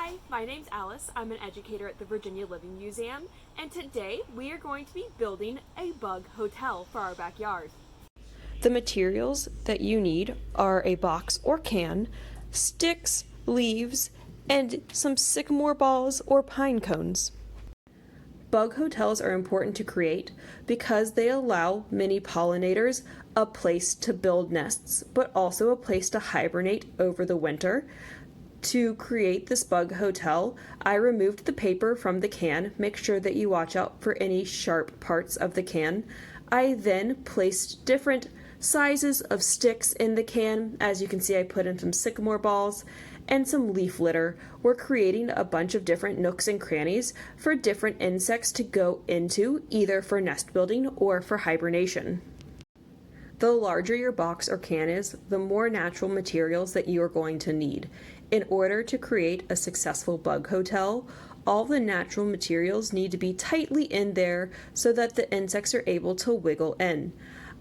Hi, my name's Alice. I'm an educator at the Virginia Living Museum, and today we are going to be building a bug hotel for our backyard. The materials that you need are a box or can, sticks, leaves, and some sycamore balls or pine cones. Bug hotels are important to create because they allow many pollinators a place to build nests, but also a place to hibernate over the winter. To create this bug hotel, I removed the paper from the can. Make sure that you watch out for any sharp parts of the can. I then placed different sizes of sticks in the can. As you can see, I put in some sycamore balls and some leaf litter. We're creating a bunch of different nooks and crannies for different insects to go into, either for nest building or for hibernation. The larger your box or can is, the more natural materials that you are going to need. In order to create a successful bug hotel, all the natural materials need to be tightly in there so that the insects are able to wiggle in.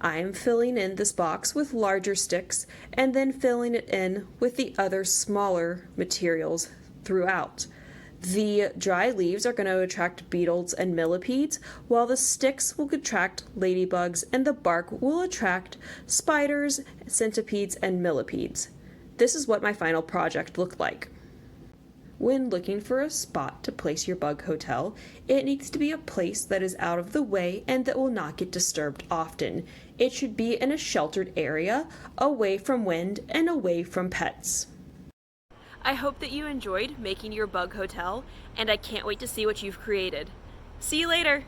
I am filling in this box with larger sticks and then filling it in with the other smaller materials throughout. The dry leaves are going to attract beetles and millipedes, while the sticks will attract ladybugs and the bark will attract spiders, centipedes, and millipedes. This is what my final project looked like. When looking for a spot to place your bug hotel, it needs to be a place that is out of the way and that will not get disturbed often. It should be in a sheltered area, away from wind and away from pets. I hope that you enjoyed making your bug hotel, and I can't wait to see what you've created. See you later!